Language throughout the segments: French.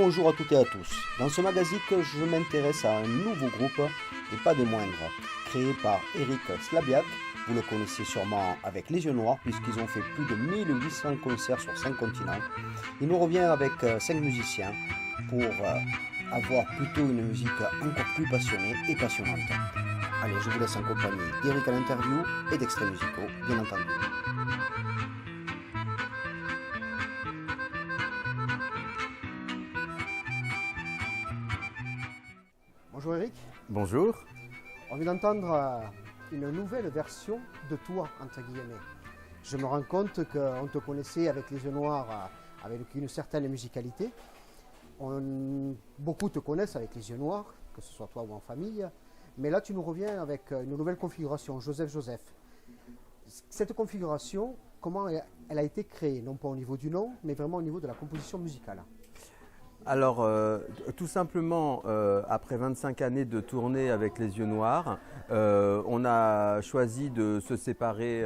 Bonjour à toutes et à tous. Dans ce magazine, je m'intéresse à un nouveau groupe, et pas des moindres, créé par Eric Slabiak. Vous le connaissez sûrement avec Les Yeux Noirs, puisqu'ils ont fait plus de 1800 concerts sur 5 continents. Il nous revient avec 5 musiciens pour avoir plutôt une musique encore plus passionnée et passionnante. Allez, je vous laisse en compagnie d'Eric à l'interview et d'extraits musicaux, bien entendu. Bonjour Eric. Bonjour. On vient d'entendre une nouvelle version de toi, entre guillemets. Je me rends compte qu'on te connaissait avec Les Yeux Noirs, avec une certaine musicalité. Beaucoup te connaissent avec Les Yeux Noirs, que ce soit toi ou en famille. Mais là, tu nous reviens avec une nouvelle configuration, Joseph. Cette configuration, comment elle a été créée? Non pas au niveau du nom, mais vraiment au niveau de la composition musicale. Alors, tout simplement, après 25 années de tournée avec Les Yeux Noirs, on a choisi de se séparer,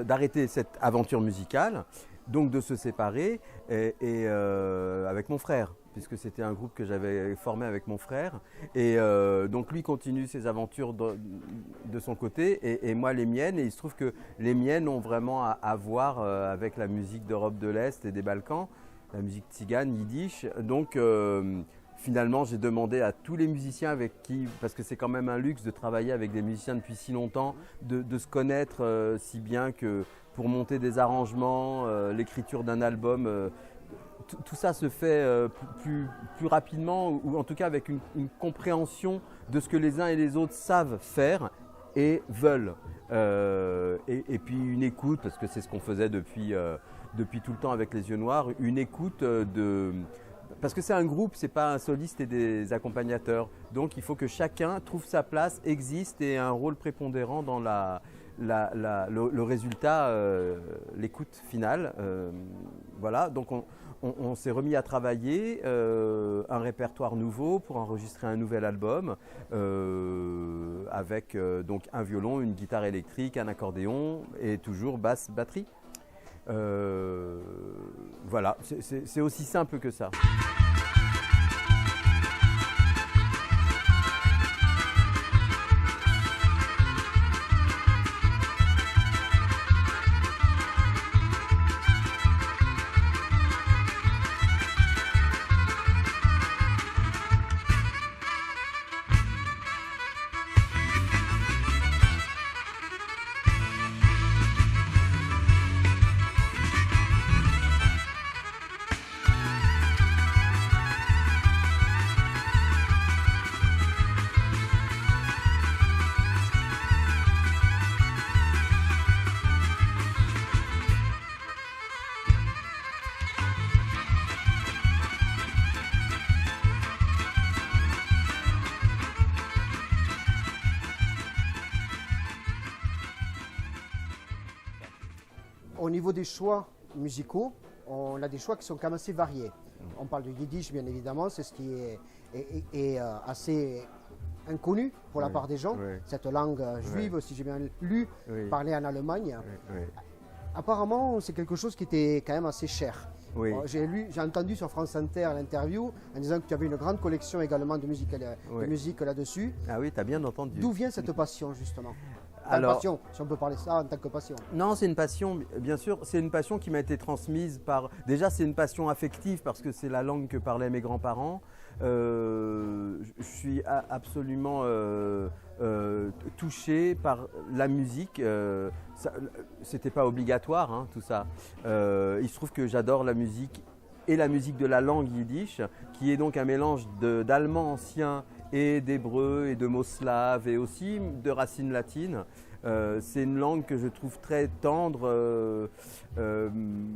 d'arrêter cette aventure musicale, donc de se séparer avec mon frère, puisque c'était un groupe que j'avais formé avec mon frère. Et donc lui continue ses aventures de son côté et moi les miennes. Et il se trouve que les miennes ont vraiment à voir avec la musique d'Europe de l'Est et des Balkans, la musique tzigane, yiddish. Donc finalement j'ai demandé à tous les musiciens avec qui, parce que c'est quand même un luxe de travailler avec des musiciens depuis si longtemps, de se connaître si bien que pour monter des arrangements, l'écriture d'un album, tout ça se fait plus rapidement, ou en tout cas avec une compréhension de ce que les uns et les autres savent faire et veulent. Et puis une écoute, parce que c'est ce qu'on faisait depuis tout le temps avec Les Yeux Noirs, une écoute parce que c'est un groupe, c'est pas un soliste et des accompagnateurs. Donc il faut que chacun trouve sa place, existe et ait un rôle prépondérant dans le résultat, l'écoute finale. Voilà, donc on s'est remis à travailler un répertoire nouveau pour enregistrer un nouvel album avec donc un violon, une guitare électrique, un accordéon et toujours basse, batterie. Voilà, c'est aussi simple que ça. Au niveau des choix musicaux, on a des choix qui sont quand même assez variés. On parle de yiddish, bien évidemment, c'est ce qui est assez inconnu pour la part des gens. Oui. Cette langue juive, si j'ai bien lu, parlée en Allemagne. Oui. Apparemment, c'est quelque chose qui était quand même assez cher. Oui. J'ai entendu sur France Inter l'interview en disant que tu avais une grande collection également de musique là-dessus. Ah oui, tu as bien entendu. D'où vient cette passion, justement? Alors, passion, si on peut parler de ça en tant que passion. Non, c'est une passion, bien sûr, c'est une passion qui m'a été transmise par... Déjà, c'est une passion affective parce que c'est la langue que parlaient mes grands-parents. Je suis absolument touché par la musique. C'était pas obligatoire, hein, tout ça. Il se trouve que j'adore la musique et la musique de la langue yiddish, qui est donc un mélange d'allemand ancien et d'hébreu et de mots slaves et aussi de racines latines. C'est une langue que je trouve très tendre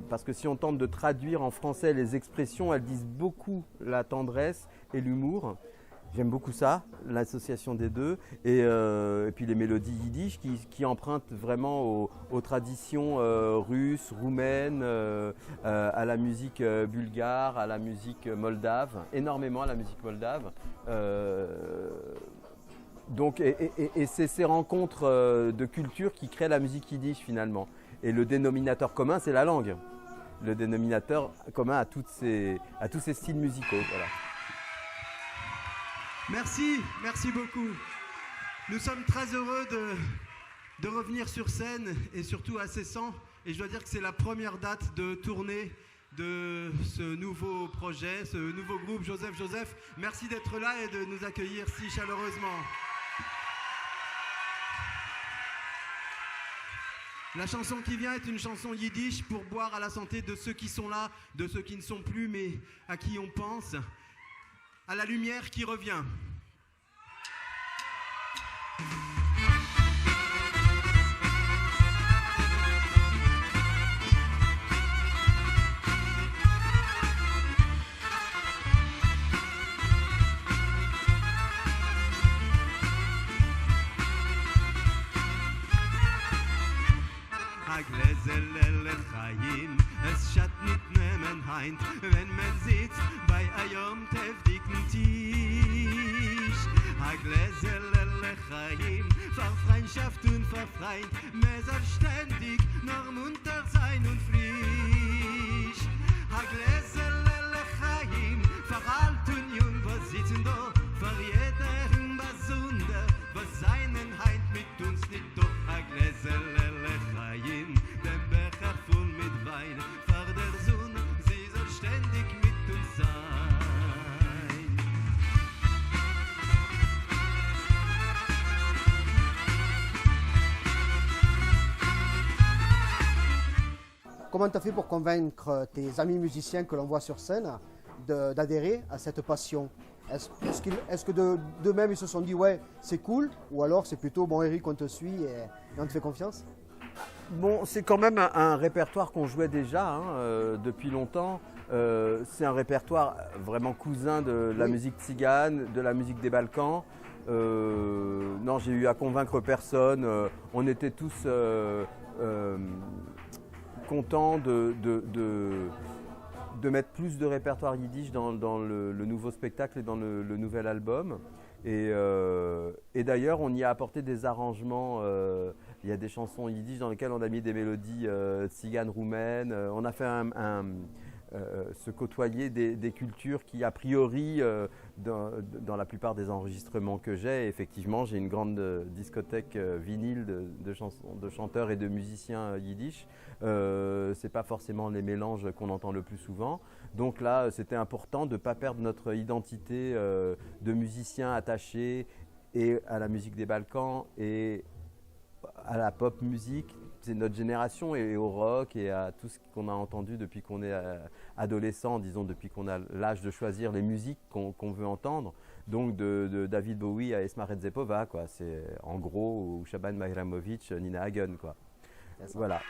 parce que si on tente de traduire en français les expressions, elles disent beaucoup la tendresse et l'humour. J'aime beaucoup ça, l'association des deux. Et puis les mélodies yiddish qui empruntent vraiment aux traditions russes, roumaines, à la musique bulgare, à la musique moldave, énormément à la musique moldave. Donc, et c'est ces rencontres de culture qui créent la musique yiddish finalement. Et le dénominateur commun, c'est la langue. le dénominateur commun à tous ces styles musicaux. Voilà. Merci beaucoup. Nous sommes très heureux de revenir sur scène et surtout à Cessan. Et je dois dire que c'est la première date de tournée de ce nouveau projet, ce nouveau groupe Joseph. Merci d'être là et de nous accueillir si chaleureusement. La chanson qui vient est une chanson yiddish pour boire à la santé de ceux qui sont là, de ceux qui ne sont plus mais à qui on pense, à la lumière qui revient. Gläserle Chaim, es schatt nicht nehmen heint, wenn man sitzt bei einem teftigen Tisch. A Gläserle Chaim, für Freundschaft und für Freund, mehr soll ständig noch munter sein und frisch. A Gläserle Chaim, für alt und jung, was sitzen da, für jeden Besonder, was seinen heint mit uns nicht doch. A Gläserle Chaim, den Becher voll mit Wein, vor der Sonne, sie soll ständig mit uns sein. Comment tu as fait pour convaincre tes amis musiciens que l'on voit sur scène d'adhérer à cette passion? Est-ce que d'eux-mêmes ils se sont dit ouais c'est cool, ou alors c'est plutôt bon Eric on te suit et on te fait confiance? Bon, c'est quand même un répertoire qu'on jouait déjà depuis longtemps. C'est un répertoire vraiment cousin de la musique tzigane, de la musique des Balkans. Non, j'ai eu à convaincre personne. On était tous contents de mettre plus de répertoire yiddish dans le nouveau spectacle et dans le nouvel album. Et d'ailleurs, on y a apporté des arrangements. Il y a des chansons yiddish dans lesquelles on a mis des mélodies tziganes roumaines. On a fait se côtoyer des cultures qui, a priori, dans la plupart des enregistrements que j'ai, effectivement, j'ai une grande discothèque vinyle de chanteurs et de musiciens yiddish. C'est pas forcément les mélanges qu'on entend le plus souvent. Donc là, c'était important de ne pas perdre notre identité de musiciens attachés et à la musique des Balkans et à la pop musique. C'est notre génération et au rock et à tout ce qu'on a entendu depuis qu'on est adolescent, disons depuis qu'on a l'âge de choisir les musiques qu'on veut entendre. Donc de David Bowie à Esma Redzepova, quoi. C'est en gros, ou Shaban Mahramovic, Nina Hagen, quoi. Voilà.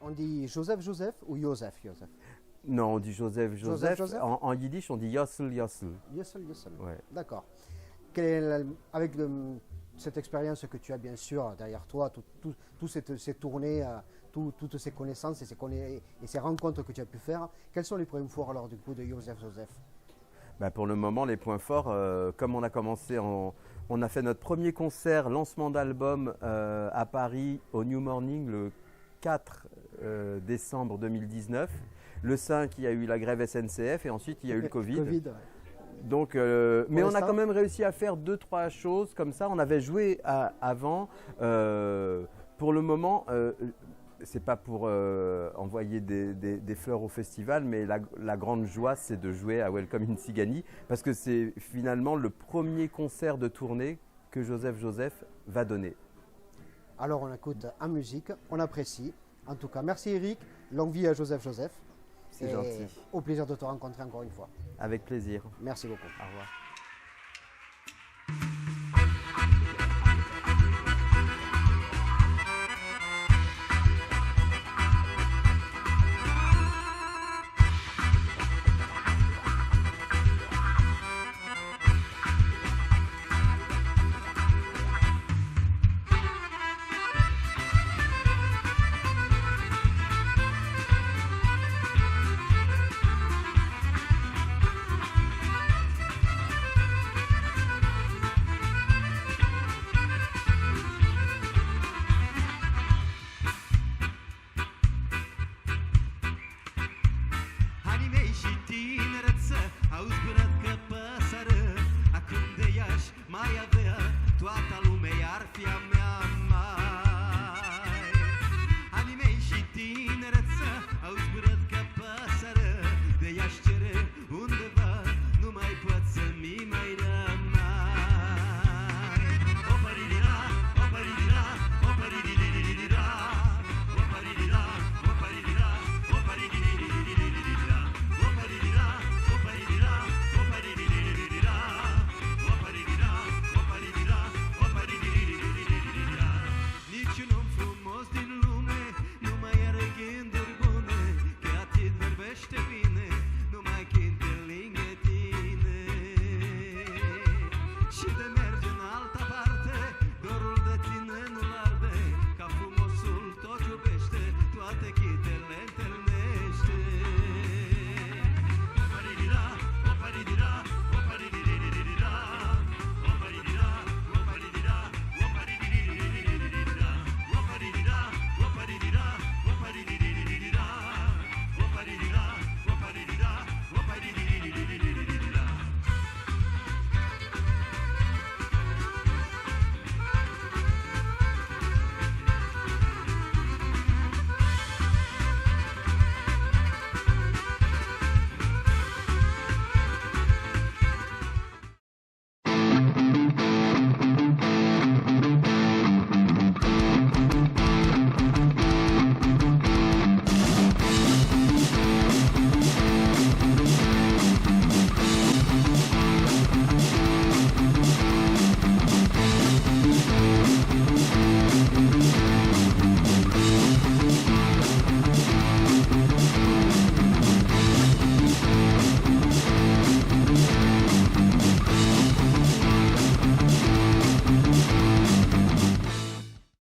On dit Joseph Joseph ou Joseph Joseph? Non, on dit Joseph Joseph. Joseph. En yiddish, on dit Yossel Yossel. Yossel Yossel. Ouais. D'accord. Avec cette expérience que tu as bien sûr derrière toi, toutes ces tournées, toutes ces connaissances et ces rencontres que tu as pu faire, quels sont les points forts alors du coup de Joseph Joseph? Bah, pour le moment, les points forts, comme on a commencé, on a fait notre premier concert, lancement d'album à Paris au New Morning le 4 décembre 2019. Le 5, il y a eu la grève SNCF et ensuite il y a eu le Covid. Ouais. Donc, mais on a quand même réussi à faire 2-3 choses comme ça. On avait joué avant. Pour le moment, c'est pas pour envoyer des fleurs au festival, mais la grande joie, c'est de jouer à Welcome in Sigani parce que c'est finalement le premier concert de tournée que Joseph Joseph va donner. Alors on écoute en musique, on apprécie. En tout cas, merci Eric, longue vie à Joseph Joseph. C'est gentil. Au plaisir de te rencontrer encore une fois. Avec plaisir. Merci beaucoup. Au revoir.